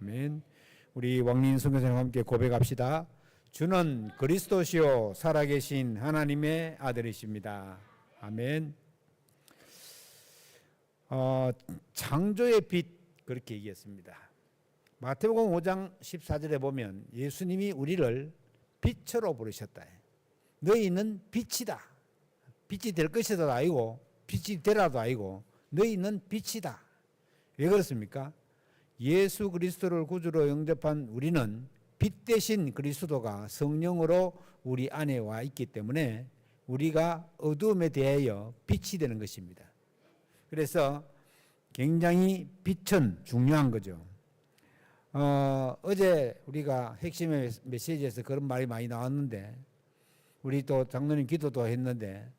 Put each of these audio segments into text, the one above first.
아멘. 우리 왕린 선교사님과 함께 고백합시다. 주는 그리스도시요 살아계신 하나님의 아들이십니다. 아멘. 창조의 빛 그렇게 얘기했습니다. 마태복음 5장 14절에 보면 예수님이 우리를 빛으로 부르셨다. 너희는 빛이다. 빛이 될 것이다도 아니고 빛이 되라도 아니고 너희는 빛이다. 왜 그렇습니까? 예수 그리스도를 구주로 영접한 우리는 빛 대신 그리스도가 성령으로 우리 안에 와 있기 때문에 우리가 어두움에 대하여 빛이 되는 것입니다. 그래서 굉장히 빛은 중요한 거죠. 어제 우리가 핵심의 메시지에서 그런 말이 많이 나왔는데 우리 또 장로님 기도도 했는데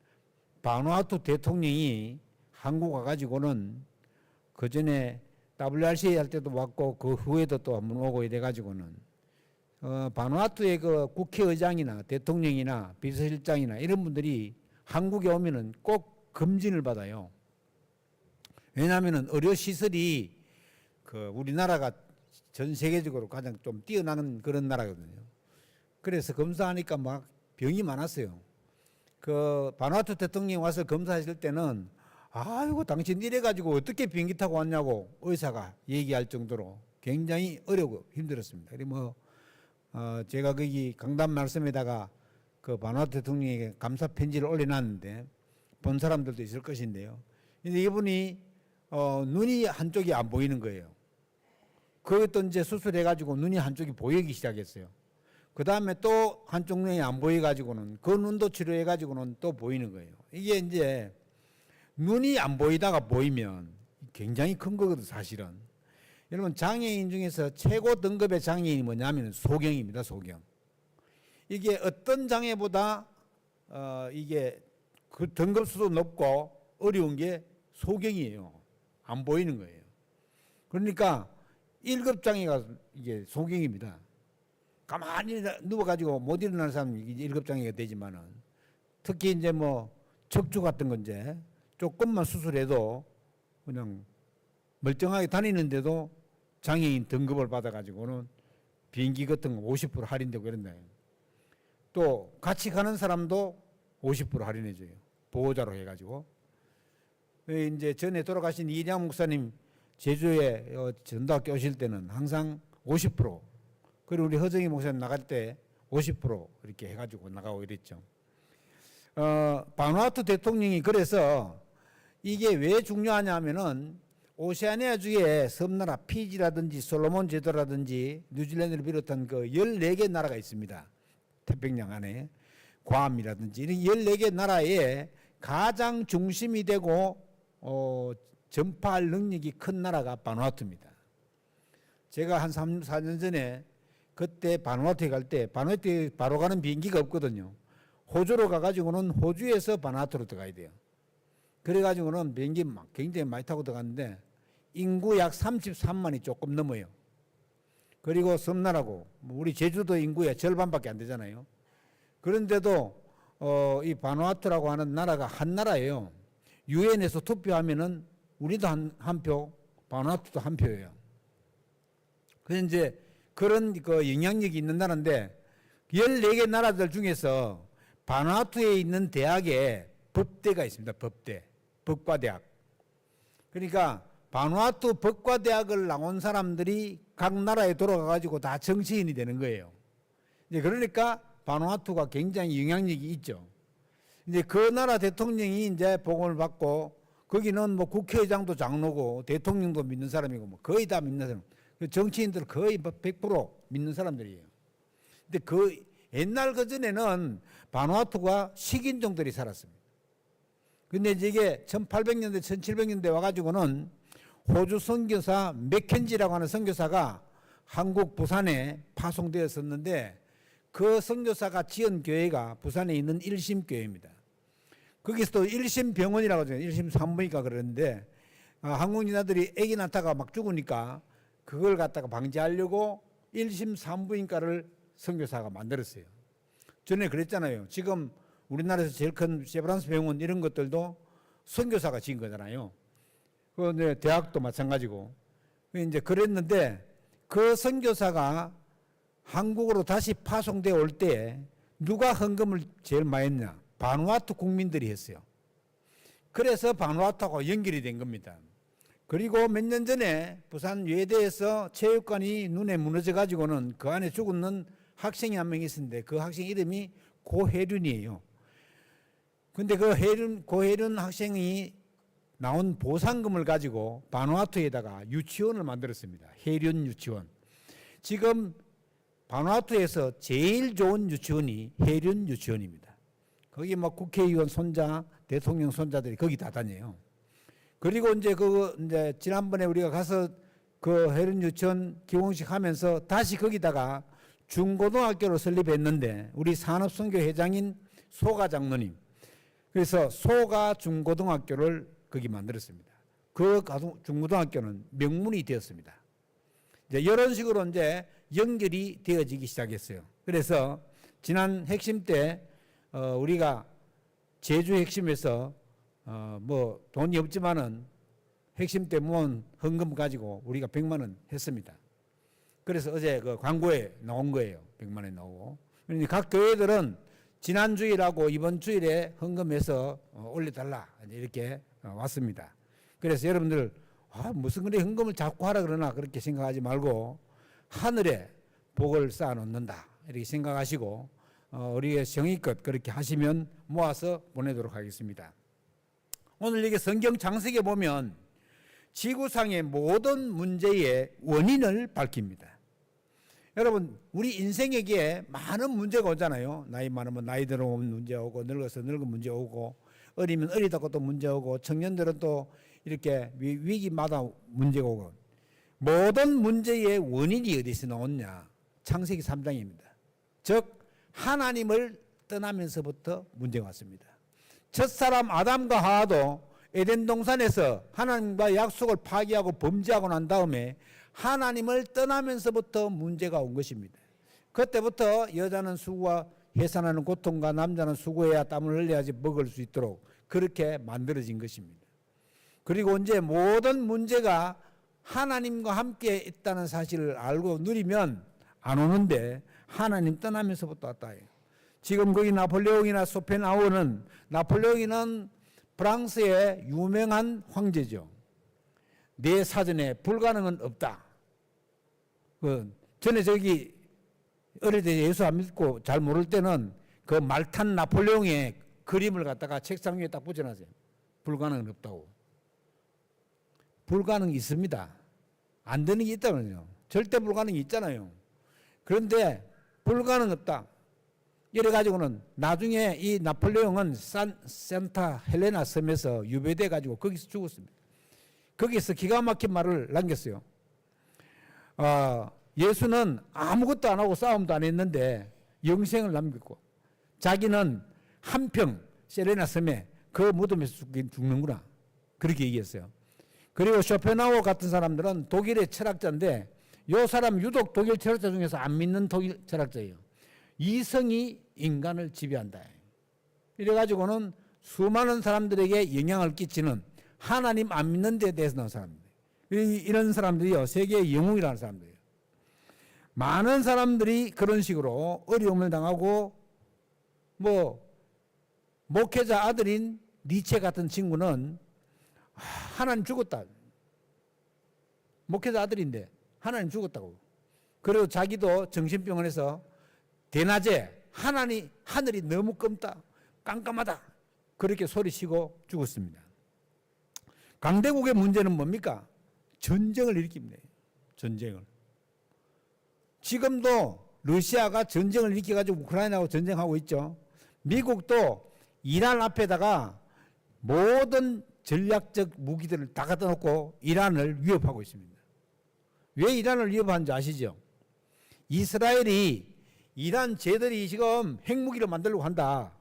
바누아투 대통령이 한국 와가지고는 그 전에 WRC 할 때도 왔고 그 후에도 또 한번 오고 이래가지고는 바누아투의 그 국회의장이나 대통령이나 비서실장이나 이런 분들이 한국에 오면은 꼭 검진을 받아요. 왜냐하면은 의료 시설이 그 우리나라가 전 세계적으로 가장 좀 뛰어나는 그런 나라거든요. 그래서 검사하니까 막 병이 많았어요. 그 바누아투 대통령이 와서 검사하실 때는 아이고 당신 이래가지고 어떻게 비행기 타고 왔냐고 의사가 얘기할 정도로 굉장히 어렵고 힘들었습니다. 그리고 제가 거기 강단 말씀에다가 그 바누아투 대통령에게 감사 편지를 올려놨는데 본 사람들도 있을 것인데요. 근데 이분이 눈이 한쪽이 안 보이는 거예요. 그것도 이제 수술해가지고 눈이 한쪽이 보이기 시작했어요. 그 다음에 또 한쪽 눈이 안 보여가지고는 그 눈도 치료해가지고는 또 보이는 거예요. 이게 이제 눈이 안 보이다가 보이면 굉장히 큰 거거든 사실은. 여러분 장애인 중에서 최고 등급의 장애인이 뭐냐면 소경입니다. 소경. 이게 어떤 장애보다 이게 그 등급수도 높고 어려운 게 소경이에요. 안 보이는 거예요. 그러니까 1급 장애가 이게 소경입니다. 가만히 누워가지고 못 일어나는 사람이 1급 장애가 되지만은 특히 이제 뭐 척추 같은 건 이제 조금만 수술해도 그냥 멀쩡하게 다니는데도 장애인 등급을 받아가지고는 비행기 같은 거 50% 할인되고 그런다. 또 같이 가는 사람도 50% 할인해줘요. 보호자로 해가지고. 이제 전에 돌아가신 이량 목사님 제주에 전도학교 오실 때는 항상 50% 그리고 우리 허정희 목사님 나갈 때 50% 이렇게 해가지고 나가고 이랬죠. 바누아투 대통령이 그래서 이게 왜 중요하냐면은 오세아니아 주에 섬나라 피지라든지 솔로몬 제도라든지 뉴질랜드를 비롯한 그 14개 나라가 있습니다. 태평양 안에 괌이라든지 이런 14개 나라에 가장 중심이 되고 전파할 능력이 큰 나라가 바누아투입니다. 제가 한 3, 4년 전에 그때 바누아투에 갈 때 바누아투에 바로 가는 비행기가 없거든요. 호주로 가가지고는 호주에서 바누아투로 들어가야 돼요. 그래가지고는 비행기 막 굉장히 많이 타고 들어갔는데 인구 약 33만이 조금 넘어요. 그리고 섬나라고 우리 제주도 인구의 절반밖에 안 되잖아요. 그런데도 이 바누아투라고 하는 나라가 한 나라예요. 유엔에서 투표하면은 우리도 한 표, 바누아투도 한 표예요. 그래서 이제 그런 그 영향력이 있는 나라인데 14개 나라들 중에서 바누아투에 있는 대학에 법대가 있습니다. 법대. 법과대학. 그러니까 바누아투 법과대학을 나온 사람들이 각 나라에 돌아가가지고 다 정치인이 되는 거예요. 이제 그러니까 바누아투가 굉장히 영향력이 있죠. 이제 그 나라 대통령이 이제 복음을 받고 거기는 뭐 국회의장도 장로고 대통령도 믿는 사람이고 뭐 거의 다 믿는 사람. 정치인들 거의 100% 믿는 사람들이에요. 근데 그 옛날 그 전에는 바누아투가 식인종들이 살았습니다. 근데 이게 1800년대, 1700년대 와가지고는 호주 선교사 맥켄지라고 하는 선교사가 한국 부산에 파송되었었는데 그 선교사가 지은 교회가 부산에 있는 일심교회입니다. 거기서 또 일심병원이라고 하죠. 일심산부인과 그러는데 한국인들이 아기 낳다가 막 죽으니까 그걸 갖다가 방지하려고 일심산부인과를 선교사가 만들었어요. 전에 그랬잖아요. 지금 우리나라에서 제일 큰 세브란스 병원 이런 것들도 선교사가 지은 거잖아요. 그 대학도 마찬가지고 이제 그랬는데 그 선교사가 한국으로 다시 파송되어 올 때 누가 헌금을 제일 많이 했냐? 바누아투 국민들이 했어요. 그래서 바누아투하고 연결이 된 겁니다. 그리고 몇 년 전에 부산 외대에서 체육관이 눈에 무너져 가지고는 그 안에 죽었는 학생이 한 명 있었는데 그 학생 이름이 고혜륜이에요. 근데 그 고혜륜 학생이 나온 보상금을 가지고 바누아투에다가 유치원을 만들었습니다. 혜륜 유치원. 지금 바누아투에서 제일 좋은 유치원이 혜륜 유치원입니다. 거기 뭐 국회의원 손자, 대통령 손자들이 거기 다 다녀요. 그리고 이제 지난번에 우리가 가서 그 혜륜 유치원 기공식 하면서 다시 거기다가 중고등학교를 설립했는데 우리 산업선교 회장인 소가 장로님. 그래서 소가 중고등학교를 거기 만들었습니다. 그 중고등학교는 명문이 되었습니다. 이제 이런 식으로 이제 연결이 되어지기 시작했어요. 그래서 지난 핵심 때 우리가 제주 핵심에서 뭐 돈이 없지만은 핵심 때 모은 헌금 가지고 우리가 100만 원 했습니다. 그래서 어제 그 광고에 나온 거예요. 100만 원 나오고. 그러니까 각 교회들은 지난 주일하고 이번 주일에 헌금해서 올려달라 이렇게 왔습니다. 그래서 여러분들 무슨 그래 헌금을 자꾸 하라 그러나 그렇게 생각하지 말고 하늘에 복을 쌓아 놓는다 이렇게 생각하시고 우리의 성의껏 그렇게 하시면 모아서 보내도록 하겠습니다. 오늘 여기 성경 창세기에 보면 지구상의 모든 문제의 원인을 밝힙니다. 여러분 우리 인생에게 많은 문제가 오잖아요. 나이 많으면 나이 들어오면 문제 오고 늙어서 늙은 문제 오고 어리면 어리다고 또 문제 오고 청년들은 또 이렇게 위기마다 문제가 오고 모든 문제의 원인이 어디서 나왔냐? 창세기 3장입니다. 즉 하나님을 떠나면서부터 문제가 왔습니다. 첫사람 아담과 하와도 에덴 동산에서 하나님과 약속을 파기하고 범죄하고 난 다음에 하나님을 떠나면서부터 문제가 온 것입니다. 그때부터 여자는 수고와 해산하는 고통과 남자는 수고해야 땀을 흘려야지 먹을 수 있도록 그렇게 만들어진 것입니다. 그리고 이제 모든 문제가 하나님과 함께 있다는 사실을 알고 누리면 안 오는데 하나님 떠나면서부터 왔다 해요. 지금 거기 나폴레옹이나 쇼펜하우어는 나폴레옹이는 프랑스의 유명한 황제죠. 내 사전에 불가능은 없다. 전에 저기 어릴 때 예수 안 믿고 잘 모를 때는 그 말탄 나폴레옹의 그림을 갖다가 책상 위에 딱 붙여놨어요. 불가능은 없다고. 불가능이 있습니다. 안 되는 게 있다면요. 절대 불가능이 있잖아요. 그런데 불가능 없다. 이래가지고는 나중에 이 나폴레옹은 산타 헬레나 섬에서 유배돼 가지고 거기서 죽었습니다. 거기서 기가 막힌 말을 남겼어요. 예수는 아무것도 안 하고 싸움도 안 했는데 영생을 남겼고 자기는 한평 셀레나 섬에 그 무덤에서 죽는구나. 그렇게 얘기했어요. 그리고 쇼펜하우어 같은 사람들은 독일의 철학자인데 이 사람 유독 독일 철학자 중에서 안 믿는 독일 철학자예요. 이성이 인간을 지배한다. 이래가지고는 수많은 사람들에게 영향을 끼치는 하나님 안 믿는 데 대해서 나온 사람입니다. 이런 사람들이요 세계의 영웅이라는 사람들이에요. 많은 사람들이 그런 식으로 어려움을 당하고 뭐 목회자 아들인 니체 같은 친구는 하나님 죽었다. 목회자 아들인데 하나님 죽었다고. 그리고 자기도 정신병원에서 대낮에 하늘이 너무 검다, 깜깜하다 그렇게 소리치고 죽었습니다. 강대국의 문제는 뭡니까? 전쟁을 일으킵니다. 전쟁을. 지금도 러시아가 전쟁을 일으켜가지고 우크라이나하고 전쟁하고 있죠. 미국도 이란 앞에다가 모든 전략적 무기들을 다 갖다 놓고 이란을 위협하고 있습니다. 왜 이란을 위협하는지 아시죠? 이스라엘이 이란 쟤들이 지금 핵무기를 만들려고 한다.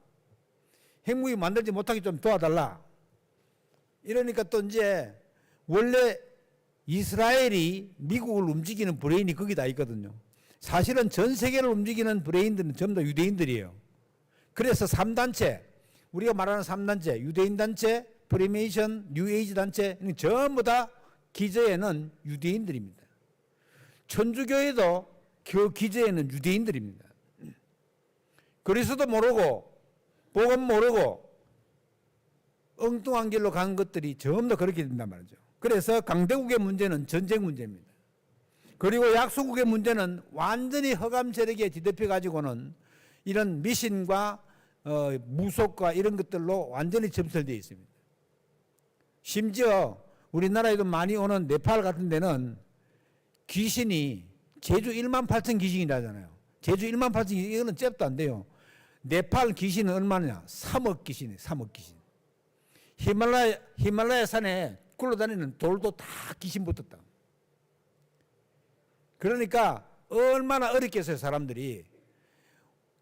핵무기 만들지 못하게 좀 도와달라. 이러니까 또 이제 원래 이스라엘이 미국을 움직이는 브레인이 거기다 있거든요. 사실은 전 세계를 움직이는 브레인들은 전부 다 유대인들이에요. 그래서 3단체, 우리가 말하는 3단체, 유대인 단체, 프리메이션, 뉴에이지 단체, 전부 다 기저에는 유대인들입니다. 천주교에도 그 기저에는 유대인들입니다. 그리스도 모르고 복음 모르고 엉뚱한 길로 간 것들이 전부 다 그렇게 된단 말이죠. 그래서 강대국의 문제는 전쟁 문제입니다. 그리고 약소국의 문제는 완전히 허감 세력에 뒤덮여 가지고는 이런 미신과 무속과 이런 것들로 완전히 점철되어 있습니다. 심지어 우리나라에도 많이 오는 네팔 같은 데는 귀신이 제주 1만 8천 귀신이라잖아요. 제주 1만 8천 귀신, 이거는 잽도 안 돼요. 네팔 귀신은 얼마냐? 3억 귀신이에요. 3억 귀신. 히말라야 산에 굴러다니는 돌도 다 귀신 붙었다. 그러니까 얼마나 어렵겠어요, 사람들이.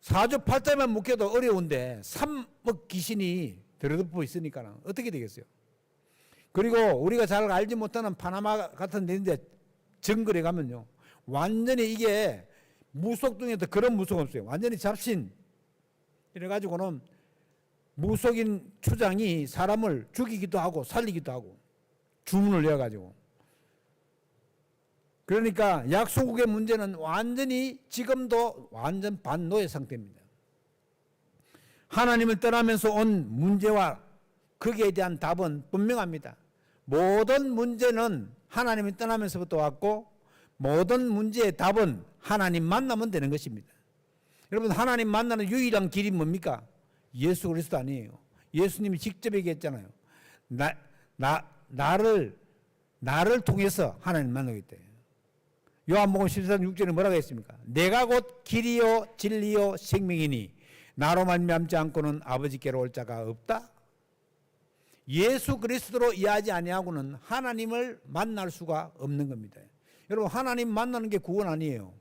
사주팔자만 묶여도 어려운데 3억 귀신이 들어덮어 있으니까 어떻게 되겠어요? 그리고 우리가 잘 알지 못하는 파나마 같은 데인데 정글에 가면요, 완전히 이게 무속 중에도 그런 무속 없어요. 완전히 잡신. 이래가지고는 무속인 추장이 사람을 죽이기도 하고 살리기도 하고 주문을 내어가지고. 그러니까 약소국의 문제는 완전히 지금도 완전 반노예 상태입니다. 하나님을 떠나면서 온 문제와 거기에 대한 답은 분명합니다. 모든 문제는 하나님을 떠나면서부터 왔고 모든 문제의 답은 하나님 만나면 되는 것입니다. 여러분, 하나님 만나는 유일한 길이 뭡니까? 예수 그리스도 아니에요. 예수님이 직접 얘기했잖아요. 나를 통해서 하나님 만나겠다. 요한복음 14장 6절에 뭐라고 했습니까? 내가 곧 길이요 진리요 생명이니 나로 말미암지 않고는 아버지께로 올 자가 없다. 예수 그리스도로 이해하지 아니하고는 하나님을 만날 수가 없는 겁니다. 여러분, 하나님 만나는 게 구원 아니에요.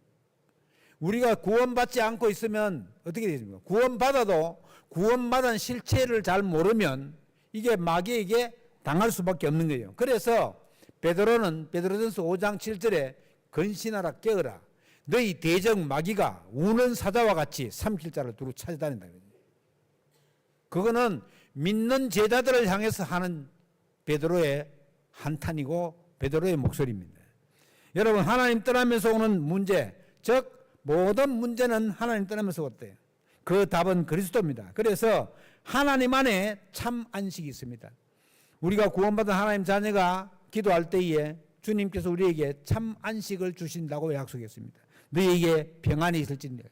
우리가 구원받지 않고 있으면 어떻게 되겠습니까? 구원받아도 구원받은 실체를 잘 모르면 이게 마귀에게 당할 수밖에 없는 거예요. 그래서 베드로는 베드로전서 5장 7절에 근신하라 깨어라 너희 대적 마귀가 우는 사자와 같이 삼킬 자를 두루 찾아다닌다. 그거는 믿는 제자들을 향해서 하는 베드로의 한탄이고 베드로의 목소리입니다. 여러분, 하나님 떠나면서 오는 문제, 즉 모든 문제는 하나님 떠나면서 왔대요. 그 답은 그리스도입니다. 그래서 하나님 안에 참 안식이 있습니다. 우리가 구원받은 하나님 자녀가 기도할 때에 주님께서 우리에게 참 안식을 주신다고 약속했습니다. 너희에게 평안이 있을진데.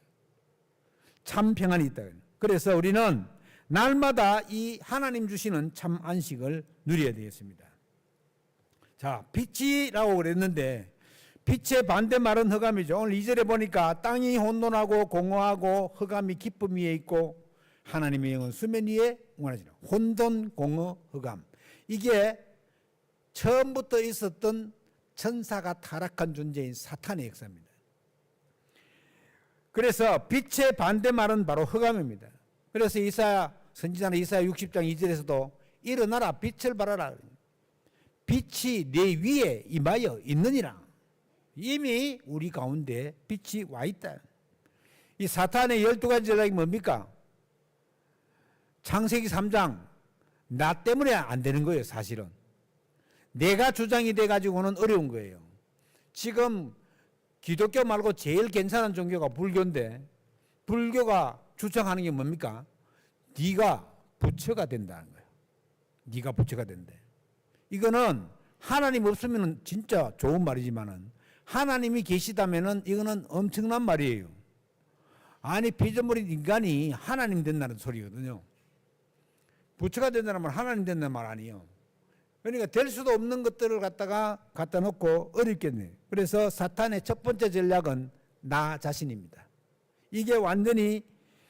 참 평안이 있다. 그래서 우리는 날마다 이 하나님 주시는 참 안식을 누려야 되겠습니다. 자, 빛이라고 그랬는데 빛의 반대말은 흑암이죠. 오늘 2절에 보니까 땅이 혼돈하고 공허하고 흑암이 기쁨 위에 있고 하나님의 영은 수면 위에 응원하시라. 혼돈, 공허, 흑암. 이게 처음부터 있었던 천사가 타락한 존재인 사탄의 역사입니다. 그래서 빛의 반대말은 바로 흑암입니다. 그래서 선지자는 이사야 60장 2절에서도 일어나라 빛을 발하라. 빛이 내 위에 임하여 있느니라. 이미 우리 가운데 빛이 와 있다. 이 사탄의 12가지 전략이 뭡니까? 창세기 3장 나 때문에 안 되는 거예요. 사실은 내가 주장이 돼가지고는 어려운 거예요. 지금 기독교 말고 제일 괜찮은 종교가 불교인데 불교가 주장하는 게 뭡니까? 네가 부처가 된다는 거예요. 네가 부처가 된대. 이거는 하나님 없으면 진짜 좋은 말이지만은 하나님이 계시다면은 이거는 엄청난 말이에요. 아니, 피조물인 인간이 하나님 된다는 소리거든요. 부처가 된다는 말 하나님 된다는 말 아니에요. 그러니까 될 수도 없는 것들을 갖다 놓고 어렵겠네요. 그래서 사탄의 첫 번째 전략은 나 자신입니다. 이게 완전히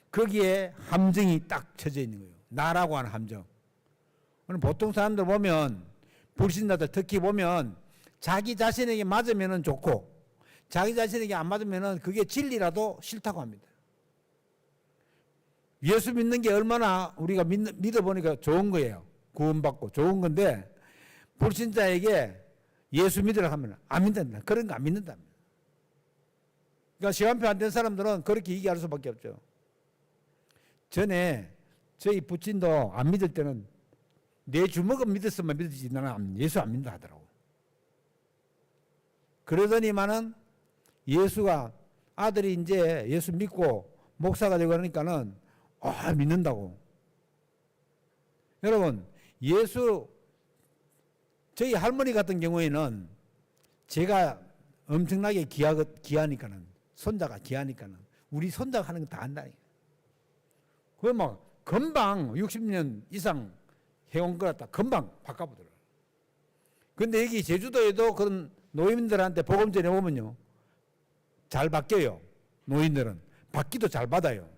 거기에 함정이 딱 쳐져 있는 거예요. 나라고 하는 함정. 보통 사람들 보면 불신자들 특히 보면 자기 자신에게 맞으면 좋고 자기 자신에게 안 맞으면 그게 진리라도 싫다고 합니다. 예수 믿는 게 얼마나 우리가 믿어보니까 좋은 거예요. 구원받고 좋은 건데 불신자에게 예수 믿으라 하면 안 믿는다. 그런 거 안 믿는다. 그러니까 시간표 안 된 사람들은 그렇게 얘기할 수밖에 없죠. 전에 저희 부친도 안 믿을 때는 내 주먹은 믿었으면 믿었지 나는 예수 안 믿는다 하더라고. 그러더니만은 예수가 아들이 이제 예수 믿고 목사가 되고 그러니까는 믿는다고. 여러분, 예수 저희 할머니 같은 경우에는 제가 엄청나게 귀하니까는 손자가 귀하니까는 우리 손자가 하는 거 다 한다니까. 그걸 막 금방 60년 이상 해온 거였다 금방 바꿔보더라. 근데 여기 제주도에도 그런 노인들한테 복음 전해보면요 잘 바뀌어요. 노인들은 받기도 잘 받아요.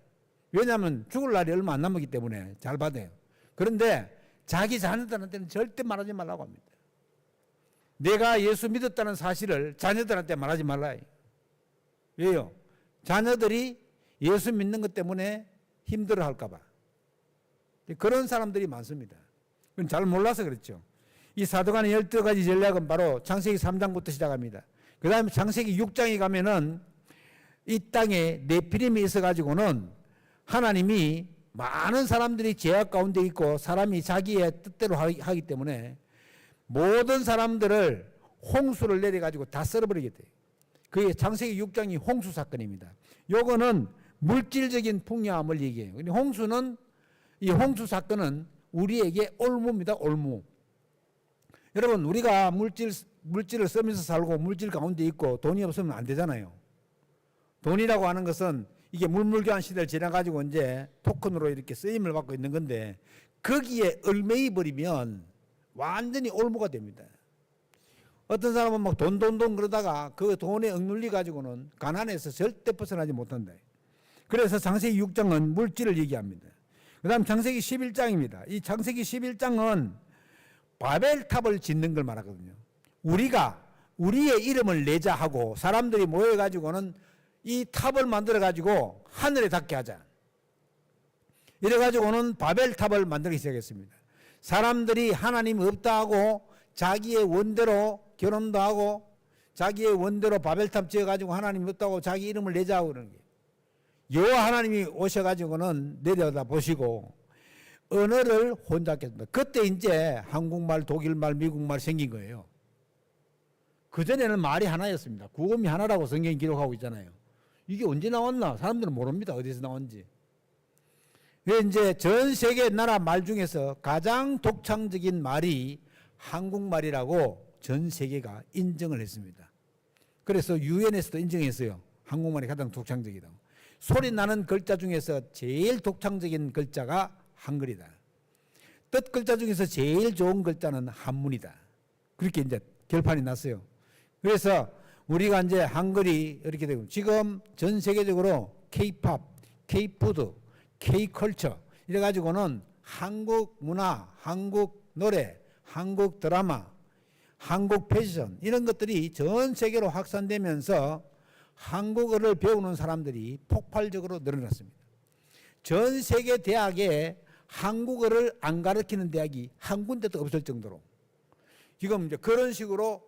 왜냐하면 죽을 날이 얼마 안 남았기 때문에 잘 받아요. 그런데 자기 자녀들한테는 절대 말하지 말라고 합니다. 내가 예수 믿었다는 사실을 자녀들한테 말하지 말라. 왜요? 자녀들이 예수 믿는 것 때문에 힘들어할까 봐. 그런 사람들이 많습니다. 그건 잘 몰라서 그렇죠. 이 사도간의 12가지 전략은 바로 창세기 3장부터 시작합니다. 그 다음에 창세기 6장에 가면은 이 땅에 네피림이 있어가지고는 하나님이 많은 사람들이 죄악 가운데 있고 사람이 자기의 뜻대로 하기 때문에 모든 사람들을 홍수를 내려가지고 다 썰어버리게 돼요. 그게 창세기 6장이 홍수 사건입니다. 요거는 물질적인 풍요함을 얘기해요. 근데 이 홍수 사건은 우리에게 올무입니다. 올무. 여러분, 우리가 물질을 쓰면서 살고 물질 가운데 있고 돈이 없으면 안 되잖아요. 돈이라고 하는 것은 이게 물물교환 시대를 지나가지고 이제 토큰으로 이렇게 쓰임을 받고 있는 건데 거기에 얽매이 버리면 완전히 올무가 됩니다. 어떤 사람은 막 돈 그러다가 그 돈에 억눌리 가지고는 가난해서 절대 벗어나지 못한다. 그래서 창세기 6장은 물질을 얘기합니다. 그 다음 창세기 11장입니다. 이 창세기 11장은 바벨탑을 짓는 걸 말하거든요. 우리가 우리의 이름을 내자 하고 사람들이 모여가지고는 이 탑을 만들어가지고 하늘에 닿게 하자. 이래가지고는 바벨탑을 만들기 시작했습니다. 사람들이 하나님이 없다 하고 자기의 원대로 결혼도 하고 자기의 원대로 바벨탑 지어가지고 하나님이 없다고 자기 이름을 내자 하고 그러는 거예요. 여호와 하나님이 오셔가지고는 내려다 보시고 언어를 혼잡했습니다. 그때 이제 한국말, 독일말, 미국말 생긴 거예요. 그전에는 말이 하나였습니다. 구음이 하나라고 성경이 기록하고 있잖아요. 이게 언제 나왔나? 사람들은 모릅니다. 어디서 나온지. 이제 전 세계 나라 말 중에서 가장 독창적인 말이 한국말이라고 전 세계가 인정을 했습니다. 그래서 유엔에서도 인정했어요. 한국말이 가장 독창적이다. 소리 나는 글자 중에서 제일 독창적인 글자가 한글이다. 뜻 글자 중에서 제일 좋은 글자는 한문이다. 그렇게 이제 결판이 났어요. 그래서 우리가 이제 한글이 이렇게 되고 지금 전 세계적으로 K-팝, K-푸드, K-컬처 이래가지고는 한국 문화, 한국 노래, 한국 드라마, 한국 패션 이런 것들이 전 세계로 확산되면서 한국어를 배우는 사람들이 폭발적으로 늘어났습니다. 전 세계 대학에 한국어를 안 가르치는 대학이 한 군데도 없을 정도로 지금 이제 그런 식으로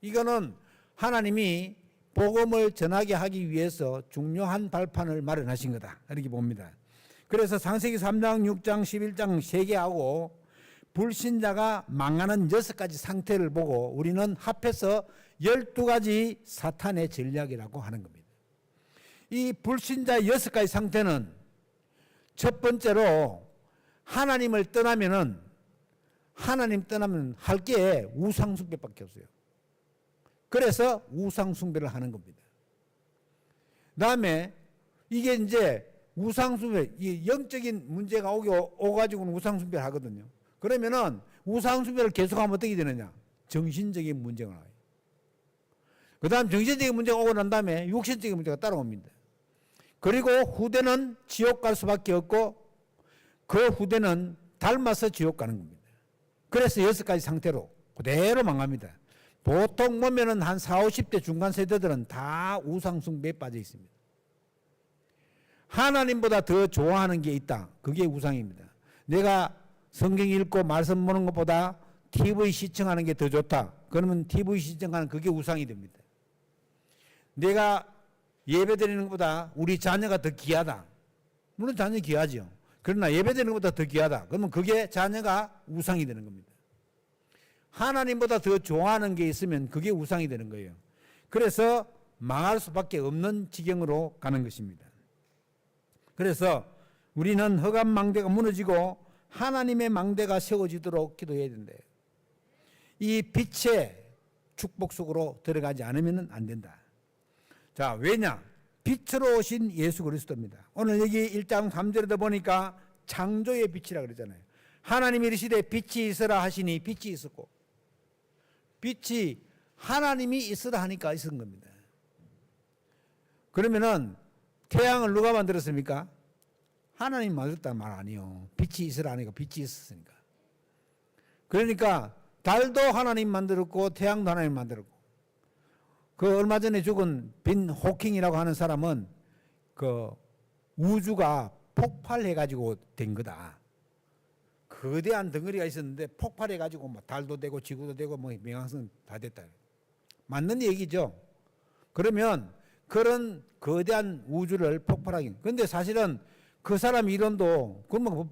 이거는 하나님이 복음을 전하게 하기 위해서 중요한 발판을 마련하신 거다 이렇게 봅니다. 그래서 창세기 3장, 6장, 11장 3개하고 불신자가 망하는 6가지 상태를 보고 우리는 합해서 12가지 사탄의 전략이라고 하는 겁니다. 이 불신자 6가지 상태는 첫 번째로 하나님 떠나면 할 게 우상숭배밖에 없어요. 그래서 우상숭배를 하는 겁니다. 그 다음에 이게 이제 우상숭배, 이 영적인 문제가 오가지고는 우상숭배를 하거든요. 그러면은 우상숭배를 계속하면 어떻게 되느냐? 정신적인 문제가 나와요. 그 다음 정신적인 문제가 오고 난 다음에 육신적인 문제가 따라옵니다. 그리고 후대는 지옥 갈 수밖에 없고 그 후대는 닮아서 지옥 가는 겁니다. 그래서 6가지 상태로 그대로 망합니다. 보통 보면은 한 40, 50대 중간 세대들은 다 우상숭배에 빠져 있습니다. 하나님보다 더 좋아하는 게 있다. 그게 우상입니다. 내가 성경 읽고 말씀 보는 것보다 TV 시청하는 게 더 좋다. 그러면 TV 시청하는 그게 우상이 됩니다. 내가 예배 드리는 것보다 우리 자녀가 더 귀하다. 물론 자녀 귀하죠. 그러나 예배 드리는 것보다 더 귀하다. 그러면 그게 자녀가 우상이 되는 겁니다. 하나님보다 더 좋아하는 게 있으면 그게 우상이 되는 거예요. 그래서 망할 수밖에 없는 지경으로 가는 것입니다. 그래서 우리는 흑암 망대가 무너지고 하나님의 망대가 세워지도록 기도해야 된대요. 이 빛의 축복 속으로 들어가지 않으면 안 된다. 자, 왜냐? 빛으로 오신 예수 그리스도입니다. 오늘 여기 1장 3절에도 보니까 창조의 빛이라 그러잖아요. 하나님이 이르시되 빛이 있으라 하시니 빛이 있었고, 빛이 하나님이 있으라 하니까 있은 겁니다. 그러면은 태양을 누가 만들었습니까? 하나님 만들었다는 말 아니에요. 빛이 있으라 하니까 빛이 있었으니까. 그러니까 달도 하나님 만들었고 태양도 하나님 만들었고, 그 얼마 전에 죽은 빈 호킹이라고 하는 사람은 그 우주가 폭발해가지고 된 거다. 거대한 덩어리가 있었는데 폭발해가지고 뭐 달도 되고 지구도 되고 뭐 명왕성 다 됐다. 맞는 얘기죠. 그러면 그런 거대한 우주를 폭발하긴. 그런데 사실은 그 사람 이론도 그러면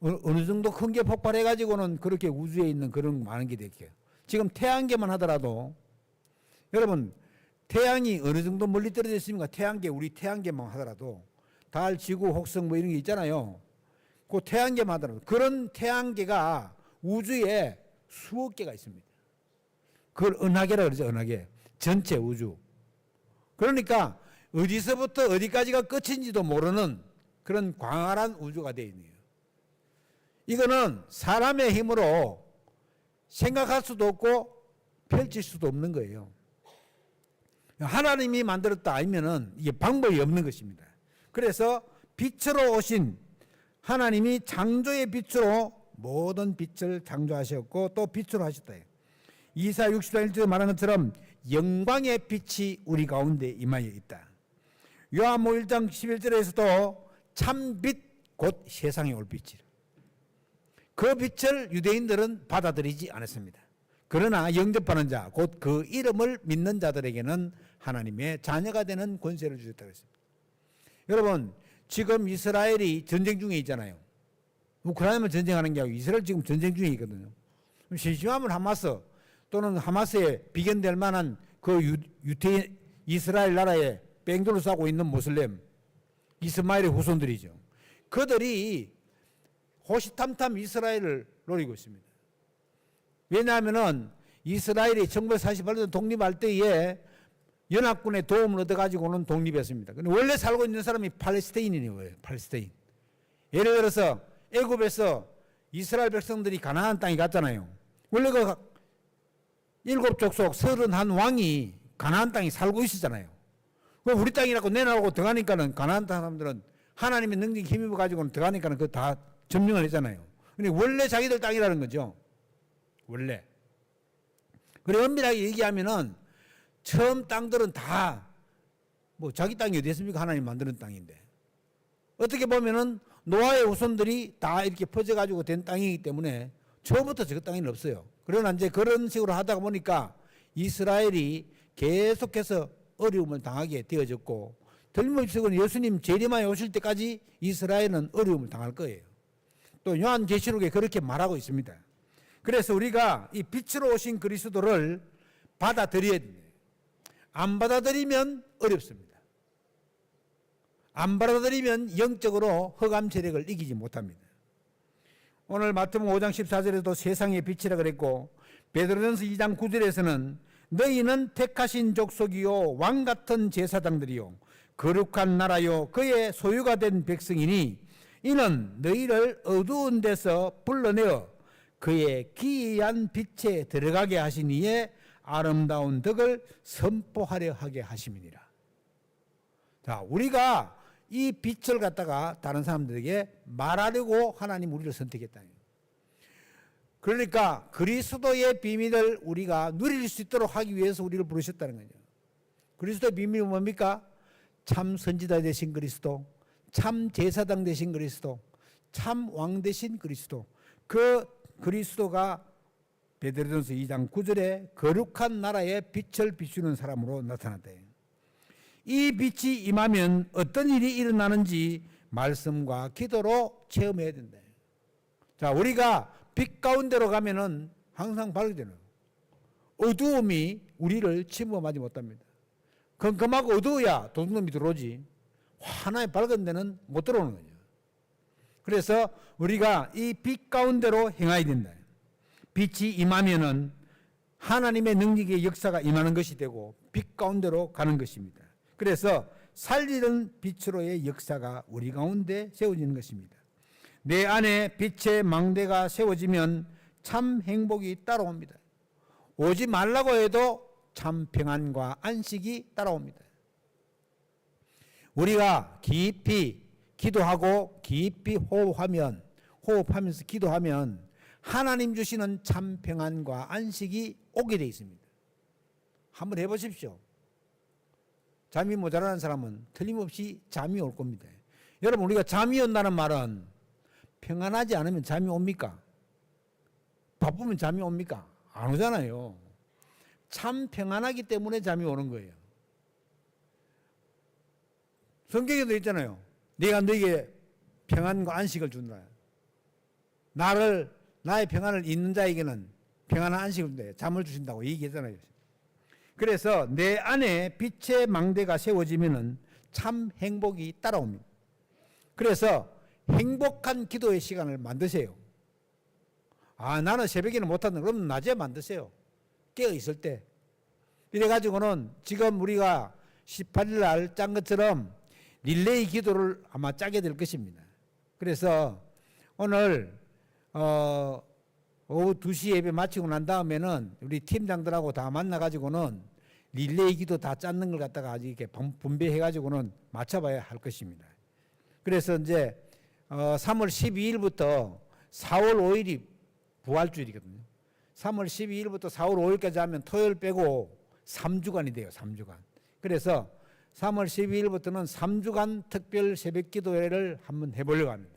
어느 정도 큰 게 폭발해가지고는 그렇게 우주에 있는 그런 많은 게 됐게요. 지금 태양계만 하더라도 여러분 태양이 어느 정도 멀리 떨어져 있습니까? 태양계, 우리 태양계만 하더라도 달, 지구, 혹성 뭐 이런 게 있잖아요. 그 태양계만 하더라도 그런 태양계가 우주에 수억 개가 있습니다. 그걸 은하계라 그러죠. 은하계. 전체 우주. 그러니까 어디서부터 어디까지가 끝인지도 모르는 그런 광활한 우주가 되어 있네요. 이거는 사람의 힘으로 생각할 수도 없고 펼칠 수도 없는 거예요. 하나님이 만들었다 아니면은 이게 방법이 없는 것입니다. 그래서 빛으로 오신 하나님이 창조의 빛으로 모든 빛을 창조하셨고 또 빛으로 하셨다. 이사야 60장 1절에 말한 것처럼 영광의 빛이 우리 가운데 임하여 있다. 요한복음 1장 11절에서도 참빛 곧 세상에 올 빛이라. 그 빛을 유대인들은 받아들이지 않았습니다. 그러나 영접하는 자, 곧 그 이름을 믿는 자들에게는 하나님의 자녀가 되는 권세를 주셨다고 했습니다. 여러분, 지금 이스라엘이 전쟁 중에 있잖아요. 우크라이나만 전쟁하는 게 아니고 이스라엘 지금 전쟁 중에 있거든요. 심심하면 하마스 또는 하마스에 비견될 만한 그 이스라엘 나라에 뺑돌을 싸고 있는 모슬렘, 이스마엘의 후손들이죠. 그들이 호시탐탐 이스라엘을 노리고 있습니다. 왜냐하면 이스라엘이 1948년 독립할 때에 연합군의 도움을 얻어가지고는 독립했습니다. 근데 원래 살고 있는 사람이 팔레스타인이에요. 팔레스타인. 예를 들어서 애굽에서 이스라엘 백성들이 가나안 땅에 갔잖아요. 원래 그 7족속 31왕이 가나안 땅에 살고 있었잖아요. 그럼 우리 땅이라고 내놔오고 들어가니까는 가나안 땅 사람들은 하나님의 능력이 힘입어 가지고는 들어가니까는 그거 다 점령을 했잖아요. 근데 원래 자기들 땅이라는 거죠. 원래. 그래 엄밀하게 얘기하면은 처음 땅들은 다 뭐 자기 땅이 어디 있습니까? 하나님 만드는 땅인데. 어떻게 보면은 노아의 후손들이 다 이렇게 퍼져가지고 된 땅이기 때문에 처음부터 저 땅에는 없어요. 그러나 이제 그런 식으로 하다 보니까 이스라엘이 계속해서 어려움을 당하게 되어졌고, 들물적으로 예수님 재림하여 오실 때까지 이스라엘은 어려움을 당할 거예요. 또 요한계시록에 그렇게 말하고 있습니다. 그래서 우리가 이 빛으로 오신 그리스도를 받아들여야 됩니다. 안 받아들이면 어렵습니다. 안 받아들이면 영적으로 흑암 세력을 이기지 못합니다. 오늘 마태복음 5장 14절에도 세상의 빛이라 그랬고, 베드로전서 2장 9절에서는 너희는 택하신 족속이요 왕같은 제사장들이요 거룩한 나라요 그의 소유가 된 백성이니 이는 너희를 어두운 데서 불러내어 그의 기이한 빛에 들어가게 하신 이의 아름다운 덕을 선포하려 하게 하심이니라. 자, 우리가 이 빛을 갖다가 다른 사람들에게 말하려고 하나님 우리를 선택했다. 그러니까 그리스도의 비밀을 우리가 누릴 수 있도록 하기 위해서 우리를 부르셨다는 거죠. 그리스도의 비밀은 뭡니까? 참 선지자 되신 그리스도, 참 제사장 되신 그리스도, 참 왕 되신 그리스도. 그 그리스도가 베드로전서 2장 9절에 거룩한 나라의 빛을 비추는 사람으로 나타났다. 이 빛이 임하면 어떤 일이 일어나는지 말씀과 기도로 체험해야 된다. 자, 우리가 빛 가운데로 가면은 항상 밝게 되는 어두움이 우리를 침범하지 못합니다. 컴컴하고 어두워야 도둑놈이 들어오지. 환하게 밝은 데는 못 들어오는 거죠. 그래서 우리가 이 빛 가운데로 행해야 된다. 빛이 임하면은 하나님의 능력의 역사가 임하는 것이 되고 빛 가운데로 가는 것입니다. 그래서 살리는 빛으로의 역사가 우리 가운데 세워지는 것입니다. 내 안에 빛의 망대가 세워지면 참 행복이 따라옵니다. 오지 말라고 해도 참 평안과 안식이 따라옵니다. 우리가 깊이 기도하고 깊이 호흡하면서 기도하면 하나님 주시는 참 평안과 안식이 오게 되어 있습니다. 한번 해보십시오. 잠이 모자라는 사람은 틀림없이 잠이 올 겁니다. 여러분, 우리가 잠이 온다는 말은 평안하지 않으면 잠이 옵니까? 바쁘면 잠이 옵니까? 안 오잖아요. 참 평안하기 때문에 잠이 오는 거예요. 성경에도 있잖아요. 내가 너에게 평안과 안식을 준다. 나의 평안을 잇는 자에게는 평안한 안식을 준다. 잠을 주신다고 얘기했잖아요. 그래서 내 안에 빛의 망대가 세워지면은 참 행복이 따라옵니다. 그래서 행복한 기도의 시간을 만드세요. 나는 새벽에는 못한다. 그러면 낮에 만드세요. 깨어 있을 때. 이래가지고는 지금 우리가 18일 날 짠 것처럼 릴레이 기도를 아마 짜게 될 것입니다. 그래서 오늘 오후 2시 예배 마치고 난 다음에는 우리 팀장들하고 다 만나가지고는 릴레이 기도 다 짰는 걸 갖다가 아직 이렇게 분배해가지고는 맞춰봐야 할 것입니다. 그래서 이제 3월 12일부터 4월 5일이 부활주일이거든요. 3월 12일부터 4월 5일까지 하면 토요일 빼고 3주간이 돼요. 3주간. 그래서 3월 12일부터는 3주간 특별 새벽 기도회를 한번 해보려고 합니다.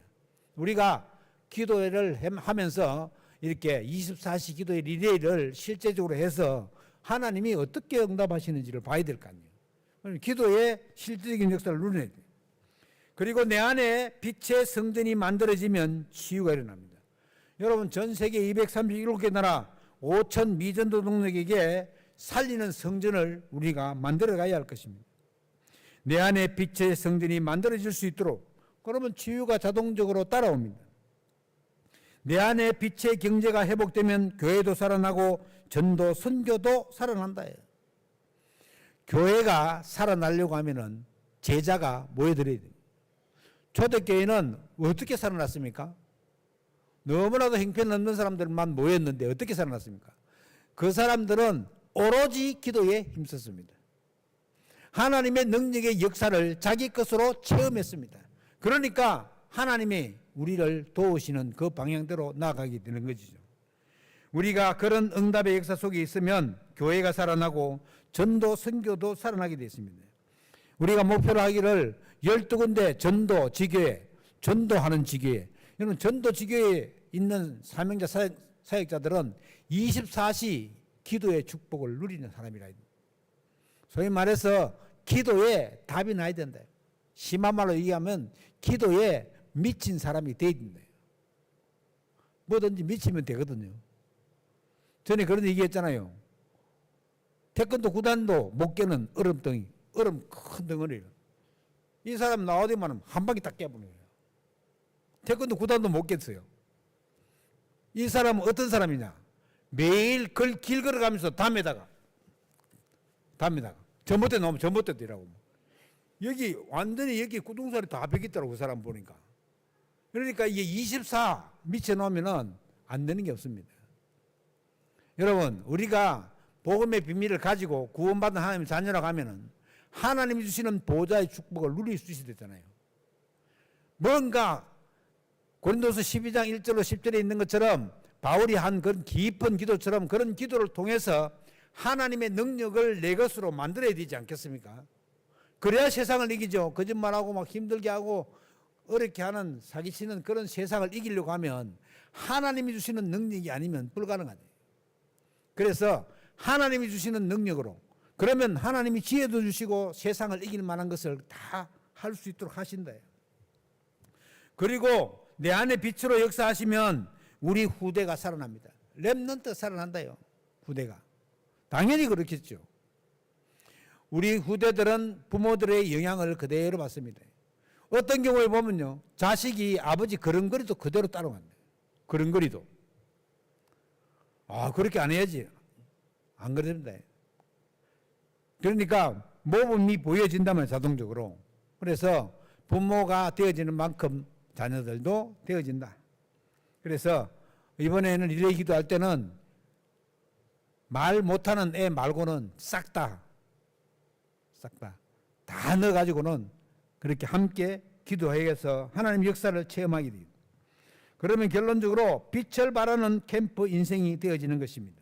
우리가 기도회를 하면서 이렇게 24시 기도회 리레이를 실제적으로 해서 하나님이 어떻게 응답하시는지를 봐야 될 거 아니에요. 기도의 실질적인 역사를 누려야 돼요. 그리고 내 안에 빛의 성전이 만들어지면 치유가 일어납니다. 여러분, 전 세계 237개 나라 5천 미전도 동력에게 살리는 성전을 우리가 만들어가야 할 것입니다. 내 안에 빛의 성전이 만들어질 수 있도록, 그러면 치유가 자동적으로 따라옵니다. 내 안에 빛의 경제가 회복되면 교회도 살아나고 전도, 선교도 살아난다. 교회가 살아나려고 하면은 제자가 모여들어야 됩니다. 초대교회는 어떻게 살아났습니까? 너무나도 형편없는 사람들만 모였는데 어떻게 살아났습니까? 그 사람들은 오로지 기도에 힘썼습니다. 하나님의 능력의 역사를 자기 것으로 체험했습니다. 그러니까 하나님이 우리를 도우시는 그 방향대로 나아가게 되는 것이죠. 우리가 그런 응답의 역사 속에 있으면 교회가 살아나고 전도, 선교도 살아나게 되어 있습니다. 우리가 목표로 하기를 12군데 전도, 지교회, 전도하는 지교회. 여러분, 전도 지교회에 있는 사명자 사역자들은 24시 기도의 축복을 누리는 사람이라. 소위 말해서 기도에 답이 나야 된다. 심한 말로 얘기하면 기도에 미친 사람이 돼야 된다. 뭐든지 미치면 되거든요. 전에 그런 얘기 했잖아요. 태권도 구단도 못 깨는 얼음덩이, 얼음 큰 덩어리를. 이 사람 나오더만 한 방에 딱 깨버려요. 태권도 구단도 못 깼어요. 이 사람은 어떤 사람이냐? 매일 길 걸어가면서 담에다가 전봇대 나오면 전봇대 뛰라고. 여기 완전히 여기 구동살이 다 베겠더라고, 그 사람 보니까. 그러니까 이게 24 미쳐놓으면은 안 되는 게 없습니다. 여러분, 우리가 복음의 비밀을 가지고 구원받은 하나님의 자녀라고 하면은 하나님이 주시는 보좌의 축복을 누릴 수 있어야 되잖아요. 뭔가 고린도서 12장 1절로 10절에 있는 것처럼 바울이 한 그런 깊은 기도처럼 그런 기도를 통해서 하나님의 능력을 내 것으로 만들어야 되지 않겠습니까? 그래야 세상을 이기죠. 거짓말하고 막 힘들게 하고 어렵게 하는 사기치는 그런 세상을 이기려고 하면 하나님이 주시는 능력이 아니면 불가능하죠. 그래서 하나님이 주시는 능력으로, 그러면 하나님이 지혜도 주시고 세상을 이길 만한 것을 다 할 수 있도록 하신다. 그리고 내 안에 빛으로 역사하시면 우리 후대가 살아납니다. 렘넌트 살아난다요. 후대가. 당연히 그렇겠죠. 우리 후대들은 부모들의 영향을 그대로 받습니다. 어떤 경우에 보면요, 자식이 아버지 걸음걸이도 그대로 따라간다. 걸음걸이도. 그렇게 안 해야지. 안 그럽니다. 그러니까 모범이 보여진다면 자동적으로. 그래서 부모가 되어지는 만큼 자녀들도 되어진다. 그래서 이번에는 리레이 기도할 때는 말 못하는 애 말고는 싹 다 넣어가지고는 그렇게 함께 기도해서 하나님 역사를 체험하게 됩니다. 그러면 결론적으로 빛을 발하는 캠프 인생이 되어지는 것입니다.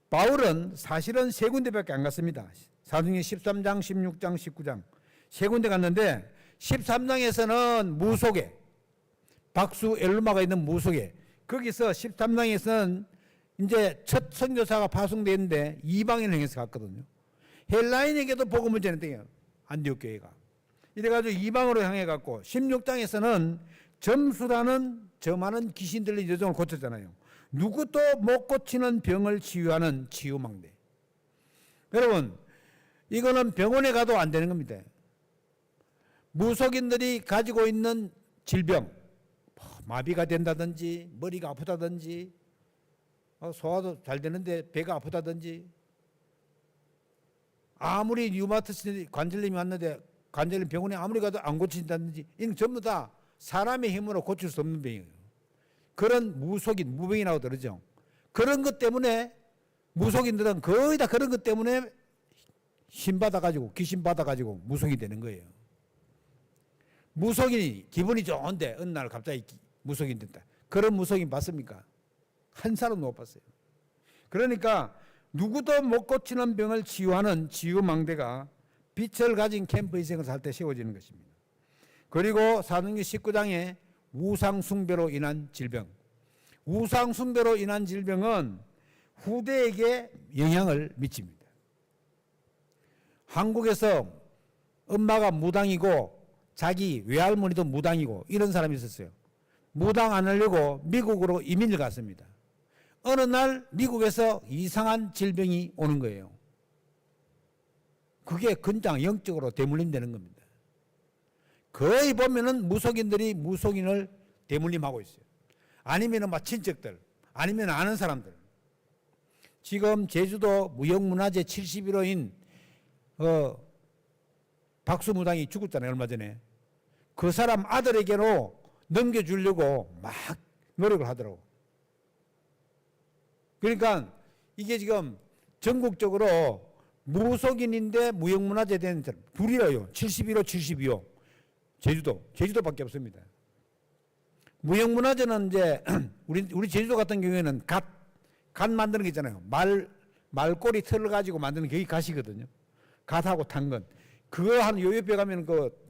바울은 사실은 세 군데밖에 안 갔습니다. 사도행전 13장, 16장, 19장 세 군데 갔는데 13장에서는 무속에 박수 엘루마가 있는 무속에 거기서 13장에서는 이제 첫 선교사가 파송되는데 이방인을 향해서 갔거든요. 헬라인에게도 복음을 전했대요. 안디옥 교회가. 이래가지고 이방으로 향해 갔고 16장에서는 점수라는 저 많은 귀신 들린 여종을 고쳤잖아요. 누구도 못 고치는 병을 치유하는 치유망대. 여러분, 이거는 병원에 가도 안 되는 겁니다. 무속인들이 가지고 있는 질병, 마비가 된다든지 머리가 아프다든지 소화도 잘 되는데 배가 아프다든지 아무리 류마티스 관절염이 왔는데 관절염 병원에 아무리 가도 안 고친다든지 이는 전부 다 사람의 힘으로 고칠 수 없는 병이에요. 그런 무속인, 무병이라고 그러죠. 그런 것 때문에 무속인들은 거의 다 그런 것 때문에 힘 받아가지고 귀신 받아가지고 무속이 되는 거예요. 무속인이 기분이 좋은데 어느 날 갑자기 무속인 됐다. 그런 무속인 봤습니까? 한 사람도 못 봤어요. 그러니까 누구도 못 고치는 병을 치유하는 치유망대가 빛을 가진 캠프 인생을 살 때 세워지는 것입니다. 그리고 사도행전 19장에 우상숭배로 인한 질병. 우상숭배로 인한 질병은 후대에게 영향을 미칩니다. 한국에서 엄마가 무당이고 자기 외할머니도 무당이고 이런 사람이 있었어요. 무당 안 하려고 미국으로 이민을 갔습니다. 어느 날 미국에서 이상한 질병이 오는 거예요. 그게 건장 영적으로 대물림되는 겁니다. 거의 보면은 무속인들이 무속인을 대물림하고 있어요. 아니면은 막 친척들, 아니면 아는 사람들. 지금 제주도 무형문화재 71호인 박수무당이 죽었잖아요, 얼마 전에. 그 사람 아들에게로 넘겨주려고 막 노력을 하더라고. 그러니까 이게 지금 전국적으로 무속인인데 무형문화재 된 사람 둘이라요. 71호, 72호. 제주도밖에 없습니다. 무형문화재는 이제 우리 제주도 같은 경우에는 갓 만드는 게 있잖아요. 말꼬리 털을 가지고 만드는 게 갓이거든요. 갓하고 당근. 그거 한 요 옆에 가면 그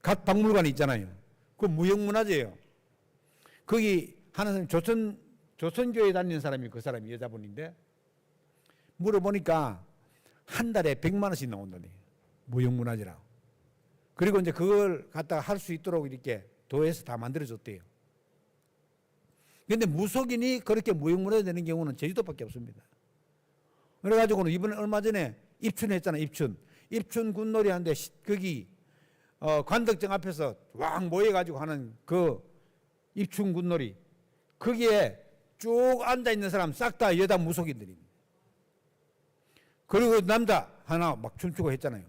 갓 박물관이 있잖아요. 그 무형문화재예요. 거기 하는 사람이 조선교회 다니는 사람이 그 사람이 여자분인데 물어보니까 한 달에 100만 원씩 나온다네. 무형문화재라고. 그리고 이제 그걸 갖다가 할 수 있도록 이렇게 도에서 다 만들어줬대요. 그런데 무속인이 그렇게 무형문화재 되는 경우는 제주도밖에 없습니다. 그래가지고는 이번에 얼마 전에 입춘했잖아요. 입춘 군놀이 하는데 거기 관덕정 앞에서 왕 모여가지고 하는 그 입춘 군놀이 거기에 쭉 앉아있는 사람 싹 다 여자 무속인들입니다. 그리고 남자 하나 막 춤추고 했잖아요.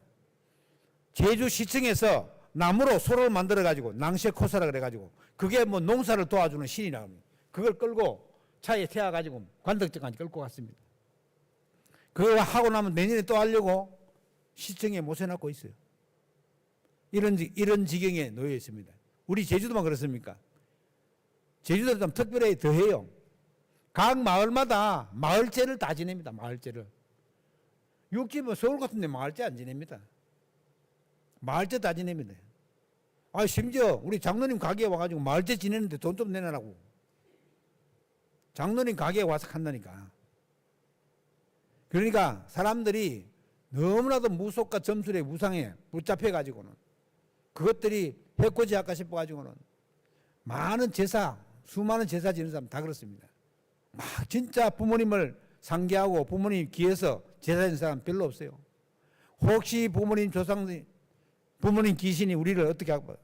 제주시청에서 나무로 소를 만들어가지고 낭시코사라 그래가지고 그게 뭐 농사를 도와주는 신이라고 합니다. 그걸 끌고 차에 태워가지고 관덕정까지 끌고 갔습니다. 그거 하고 나면 내년에 또 하려고 시청에 모셔놓고 있어요. 이런 지경에 놓여 있습니다. 우리 제주도만 그렇습니까? 제주도는 좀 특별히 더해요. 각 마을마다 마을제를 다 지냅니다. 마을제를. 육지면 서울 같은 데 마을제 안 지냅니다. 마을제 다 지냅니다. 심지어 우리 장로님 가게에 와가지고 마을제 지내는데 돈 좀 내놔라고. 장로님 가게에 와서 한다니까. 그러니까 사람들이 너무나도 무속과 점술에 우상에 붙잡혀가지고는 그것들이 해코지 할까 싶어가지고는 많은 제사, 수많은 제사 지는 사람 다 그렇습니다. 막 진짜 부모님을 상기하고 부모님 귀에서 제사 지는 사람 별로 없어요. 혹시 부모님 부모님 귀신이 우리를 어떻게 하고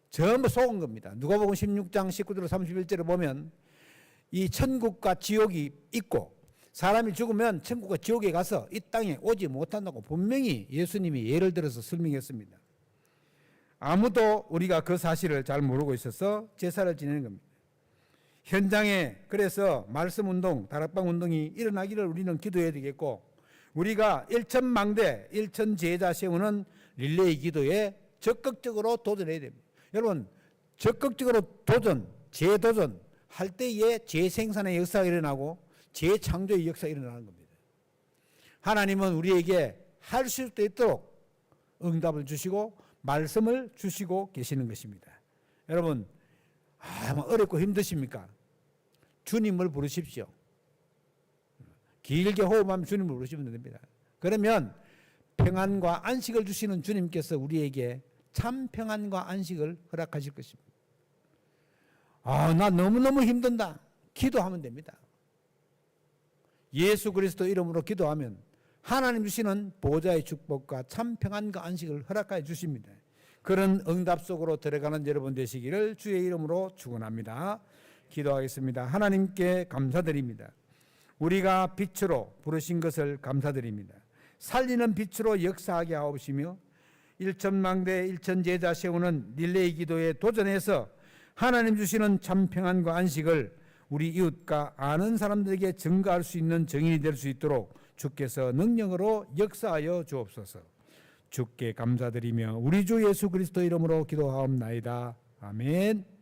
전부 속은 겁니다. 누가복음 16장 19절 31절을 보면 이 천국과 지옥이 있고 사람이 죽으면 천국과 지옥에 가서 이 땅에 오지 못한다고 분명히 예수님이 예를 들어서 설명했습니다. 아무도 우리가 그 사실을 잘 모르고 있어서 제사를 지내는 겁니다. 현장에 그래서 말씀 운동, 다락방 운동이 일어나기를 우리는 기도해야 되겠고, 우리가 일천망대, 일천제자 세우는 릴레이 기도에 적극적으로 도전해야 됩니다. 여러분, 적극적으로 재도전 할 때에 재생산의 역사가 일어나고 재창조의 역사가 일어나는 겁니다. 하나님은 우리에게 할 수 있도록 응답을 주시고 말씀을 주시고 계시는 것입니다. 여러분, 어렵고 힘드십니까? 주님을 부르십시오. 길게 호흡하면 주님을 부르시면 됩니다. 그러면 평안과 안식을 주시는 주님께서 우리에게 참 평안과 안식을 허락하실 것입니다. 나 너무너무 힘든다. 기도하면 됩니다. 예수 그리스도 이름으로 기도하면 하나님 주시는 보좌의 축복과 참 평안과 안식을 허락하여 주십니다. 그런 응답 속으로 들어가는 여러분 되시기를 주의 이름으로 축원합니다. 기도하겠습니다. 하나님께 감사드립니다. 우리가 빛으로 부르신 것을 감사드립니다. 살리는 빛으로 역사하게 하옵시며 일천망대 일천제자 세우는 릴레이 기도에 도전해서 하나님 주시는 참 평안과 안식을 우리 이웃과 아는 사람들에게 증거할 수 있는 증인이 될 수 있도록 주께서 능력으로 역사하여 주옵소서. 주께 감사드리며 우리 주 예수 그리스도 이름으로 기도하옵나이다. 아멘.